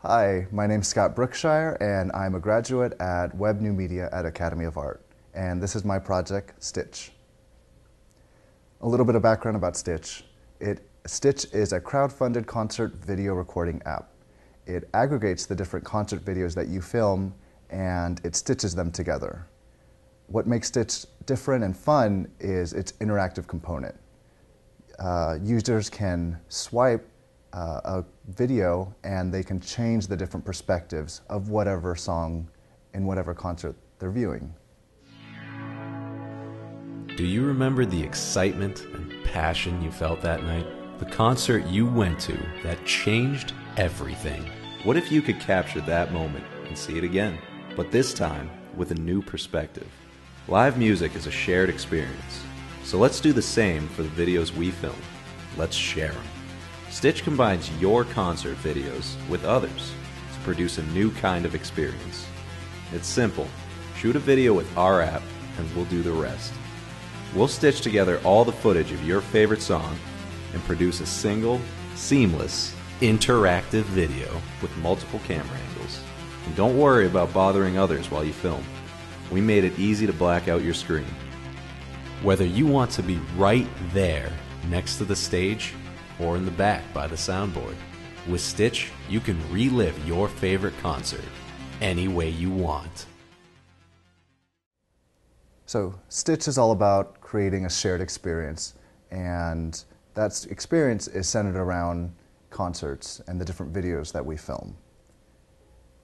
Hi, my name's Scott Brookshire, and I'm a graduate at Web New Media at Academy of Art. And this is my project, Stitch. A little bit of background about Stitch. Stitch is a crowd-funded concert video recording app. It aggregates the different concert videos that you film, and it stitches them together. What makes Stitch different and fun is its interactive component. Users can swipe a video and they can change the different perspectives of whatever song in whatever concert they're viewing. Do you remember the excitement and passion you felt that night? The concert you went to that changed everything. What if you could capture that moment and see it again, but this time with a new perspective? Live music is a shared experience, so let's do the same for the videos we film. Let's share them. Stitch combines your concert videos with others to produce a new kind of experience. It's simple. Shoot a video with our app and we'll do the rest. We'll stitch together all the footage of your favorite song and produce a single, seamless, interactive video with multiple camera angles. And don't worry about bothering others while you film. We made it easy to black out your screen. Whether you want to be right there next to the stage or in the back by the soundboard, with Stitch you can relive your favorite concert any way you want. So Stitch is all about creating a shared experience, and that experience is centered around concerts and the different videos that we film.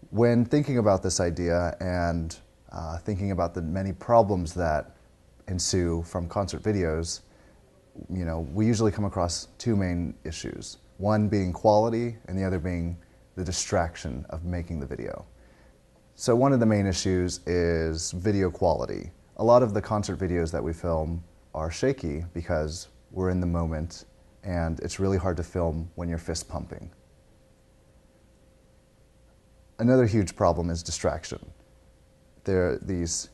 When thinking about this idea and thinking about the many problems that ensue from concert videos, we usually come across two main issues. One being quality and the other being the distraction of making the video. So one of the main issues is video quality. A lot of the concert videos that we film are shaky because we're in the moment and it's really hard to film when you're fist pumping. Another huge problem is distraction. There are these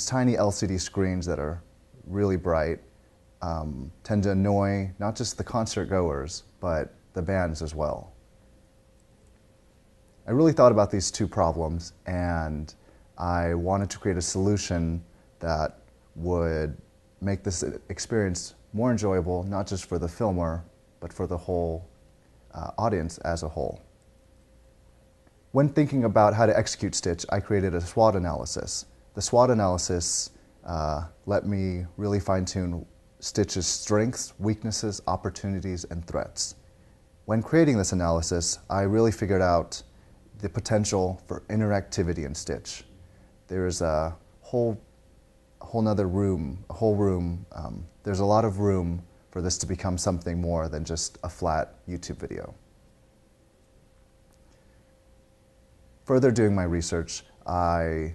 tiny LCD screens that are really bright, tend to annoy not just the concert goers, but the bands as well. I really thought about these two problems, and I wanted to create a solution that would make this experience more enjoyable, not just for the filmer, but for the whole audience as a whole. When thinking about how to execute Stitch, I created a Swot analysis. The Swot analysis let me really fine-tune Stitch's strengths, weaknesses, opportunities, and threats. When creating this analysis, I really figured out the potential for interactivity in Stitch. There's a whole room. There's a lot of room for this to become something more than just a flat YouTube video. Further doing my research, I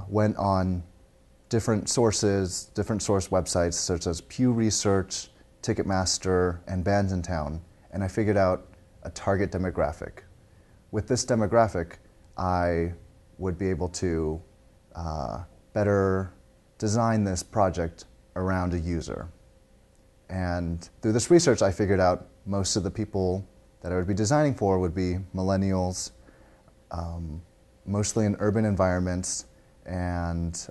went on different source websites such as Pew Research, Ticketmaster, and Bands in Town, and I figured out a target demographic. With this demographic, I would be able to better design this project around a user. And through this research, I figured out most of the people that I would be designing for would be millennials, mostly in urban environments, and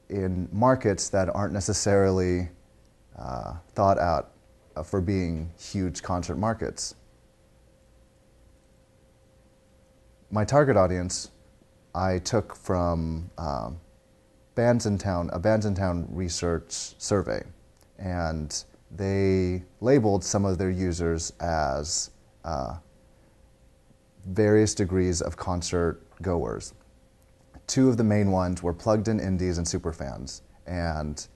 in markets that aren't necessarily thought out for being huge concert markets. My target audience I took from Bands in Town, a Bands in Town research survey, and they labeled some of their users as various degrees of concert goers. Two of the main ones were plugged-in indies and superfans, and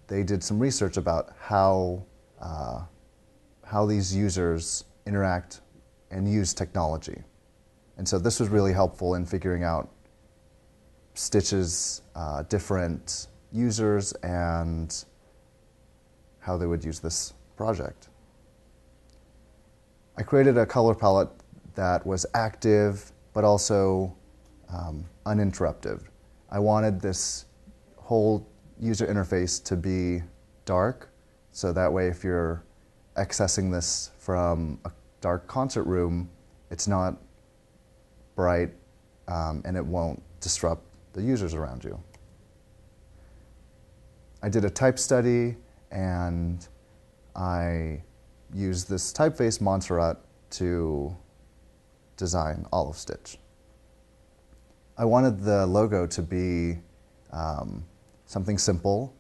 they did some research about how these users interact and use technology. And so this was really helpful in figuring out Stitch's different users and how they would use this project. I created a color palette that was active, but also uninterrupted. I wanted this whole user interface to be dark, so that way if you're accessing this from a dark concert room, it's not bright, and it won't disrupt the users around you. I did a type study, and I used this typeface Montserrat to design all of Stitch. I wanted the logo to be something simple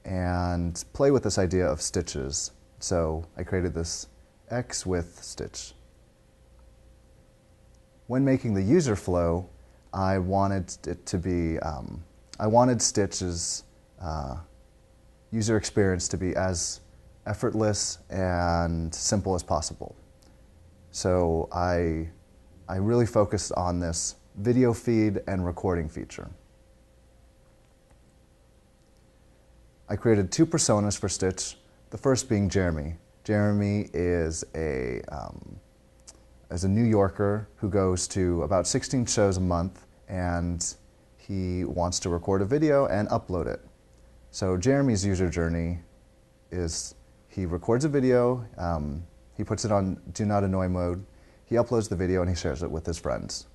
and play with this idea of stitches. So I created this X with Stitch. When making the user flow, I wanted it to be, I wanted Stitch's user experience to be as effortless and simple as possible. So I really focused on this video feed and recording feature. I created two personas for Stitch, the first being Jeremy. Jeremy is a New Yorker who goes to about 16 shows a month, and he wants to record a video and upload it. So Jeremy's user journey is he records a video, he puts it on Do Not Annoy mode, he uploads the video, and he shares it with his friends.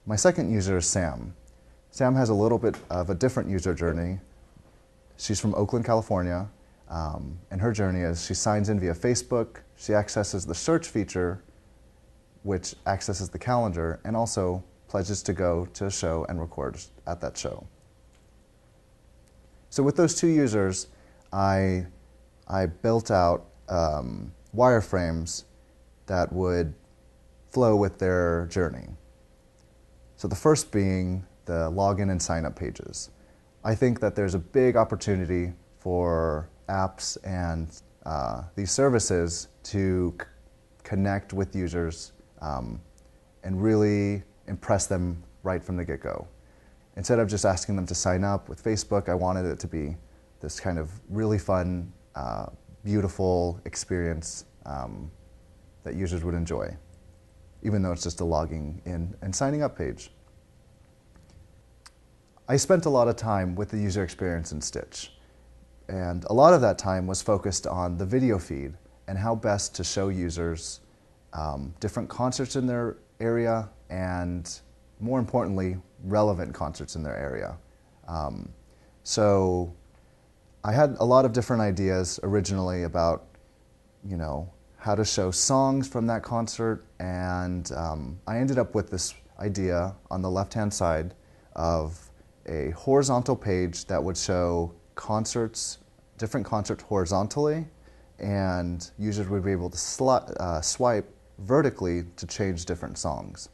My second user is Sam. Sam has a little bit of a different user journey. She's from Oakland, California, and her journey is she signs in via Facebook, she accesses the search feature, which accesses the calendar, and also pledges to go to a show and record at that show. So with those two users, I built out wireframes that would flow with their journey. So the first being the login and sign up pages. I think that there's a big opportunity for apps and these services to connect with users and really impress them right from the get-go. Instead of just asking them to sign up with Facebook, I wanted it to be this kind of really fun, beautiful experience that users would enjoy, even though it's just a logging in and signing up page. I spent a lot of time with the user experience in Stitch, and a lot of that time was focused on the video feed and how best to show users different concerts in their area and, more importantly, relevant concerts in their area. So I had a lot of different ideas originally about, how to show songs from that concert, and I ended up with this idea on the left-hand side of a horizontal page that would show concerts, different concerts horizontally, and users would be able to swipe vertically to change different songs.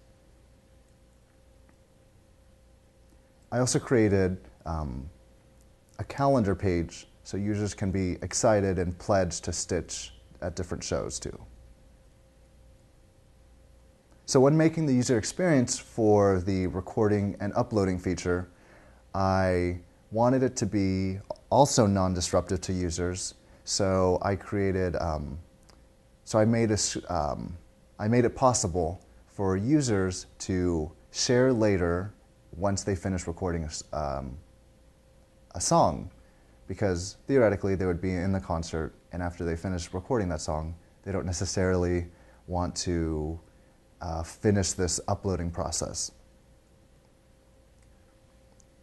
I also created a calendar page so users can be excited and pledge to Stitch at different shows too. So when making the user experience for the recording and uploading feature, I wanted it to be also non-disruptive to users. So I created, I made it possible for users to share later once they finish recording a song, because theoretically they would be in the concert, and after they finish recording that song, they don't necessarily want to finish this uploading process.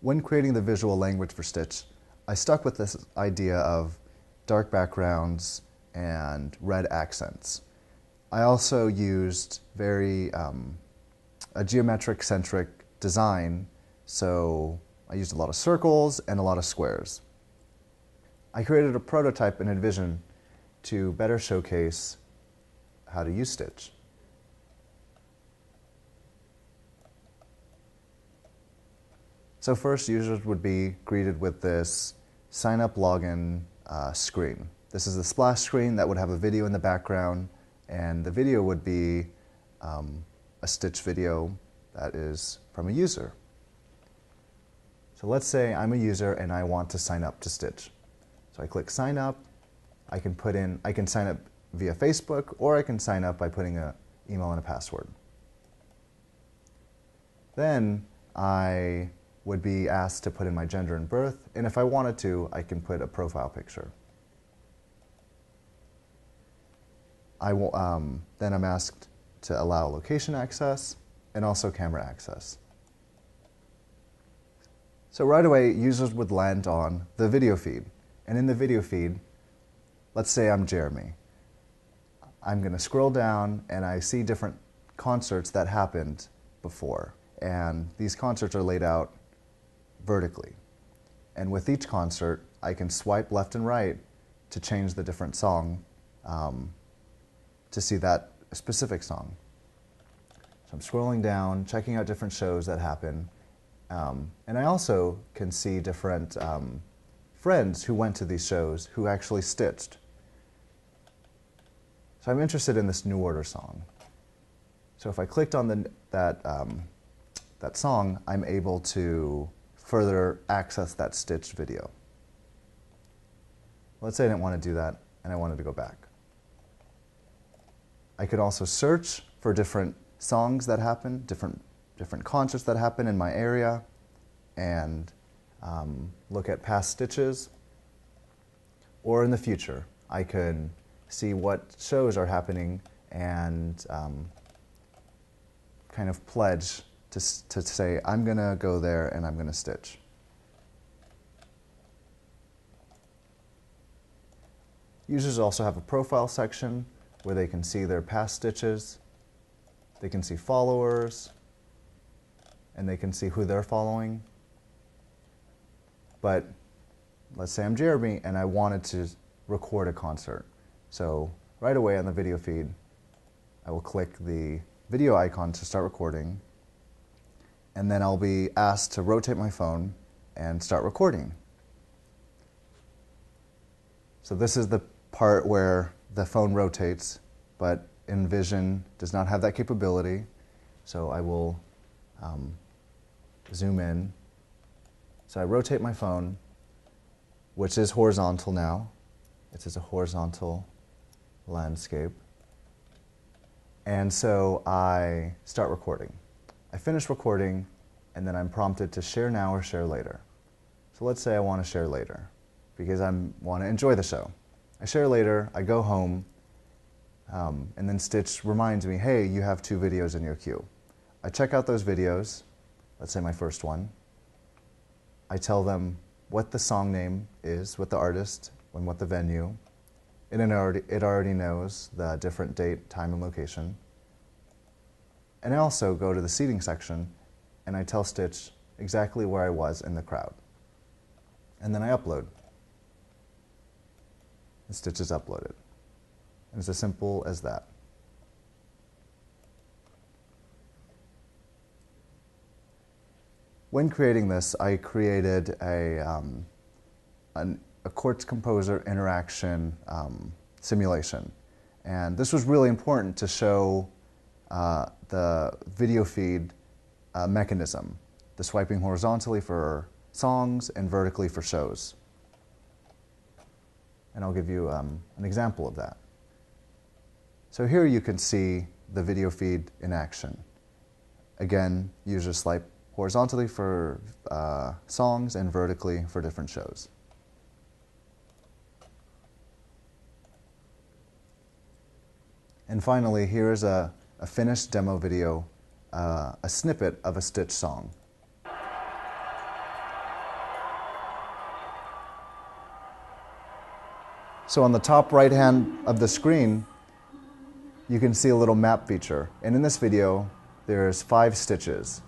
When creating the visual language for Stitch, I stuck with this idea of dark backgrounds and red accents. I also used a geometric-centric design, so I used a lot of circles and a lot of squares. I created a prototype in Envision to better showcase how to use Stitch. So first, users would be greeted with this sign up login screen. This is the splash screen that would have a video in the background, and the video would be a Stitch video that is from a user. So let's say I'm a user and I want to sign up to Stitch. So I click sign up. I can sign up via Facebook, or I can sign up by putting an email and a password. Then I would be asked to put in my gender and birth, and if I wanted to, I can put a profile picture. Then I'm asked to allow location access and also camera access. So right away, users would land on the video feed. And in the video feed, let's say I'm Jeremy. I'm going to scroll down and I see different concerts that happened before. And these concerts are laid out vertically. And with each concert, I can swipe left and right to change the different song to see that specific song. So I'm scrolling down, checking out different shows that happen. And I also can see different friends who went to these shows who actually stitched. So I'm interested in this New Order song. So if I clicked on that song, I'm able to further access that stitched video. Let's say I didn't want to do that and I wanted to go back. I could also search for different songs that happen, different concerts that happen in my area, and look at past stitches. Or in the future, I could see what shows are happening and kind of pledge to say, I'm going to go there and I'm going to stitch. Users also have a profile section where they can see their past stitches, they can see followers, and they can see who they're following. But let's say I'm Jeremy and I wanted to record a concert. So right away on the video feed, I will click the video icon to start recording, and then I'll be asked to rotate my phone and start recording. So this is the part where the phone rotates, but InVision does not have that capability. So I will zoom in. So I rotate my phone, which is horizontal now. It is a horizontal landscape. And so I start recording. I finish recording, and then I'm prompted to share now or share later. So let's say I want to share later, because I want to enjoy the show. I share later, I go home, and then Stitch reminds me, hey, you have 2 videos in your queue. I check out those videos, let's say my first one. I tell them what the song name is, what the artist, and what the venue. It already knows the different date, time, and location. And I also go to the seating section, and I tell Stitch exactly where I was in the crowd. And then I upload. And Stitch is uploaded. And it's as simple as that. When creating this, I created a Quartz Composer interaction simulation. And this was really important to show the video feed mechanism, the swiping horizontally for songs and vertically for shows. And I'll give you an example of that. So here you can see the video feed in action. Again, users swipe horizontally for songs and vertically for different shows. And finally, here is a finished demo video, a snippet of a Stitch song. So on the top right hand of the screen, you can see a little map feature. And in this video, there's 5 stitches.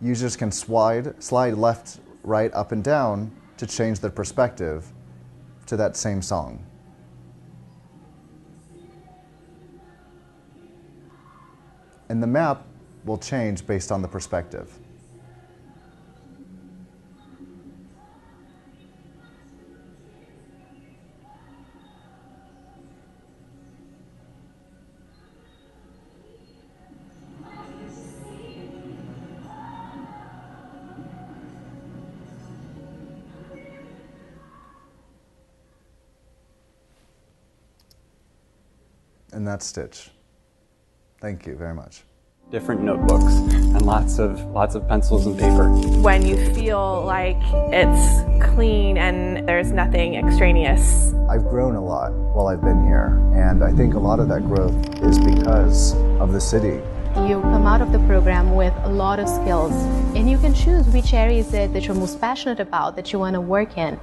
Users can slide left, right, up, and down to change their perspective to that same song. And the map will change based on the perspective. And that's Stitch. Thank you very much. Different notebooks and lots of pencils and paper. When you feel like it's clean and there's nothing extraneous. I've grown a lot while I've been here, and I think a lot of that growth is because of the city. You come out of the program with a lot of skills, and you can choose which area is it that you're most passionate about, that you want to work in.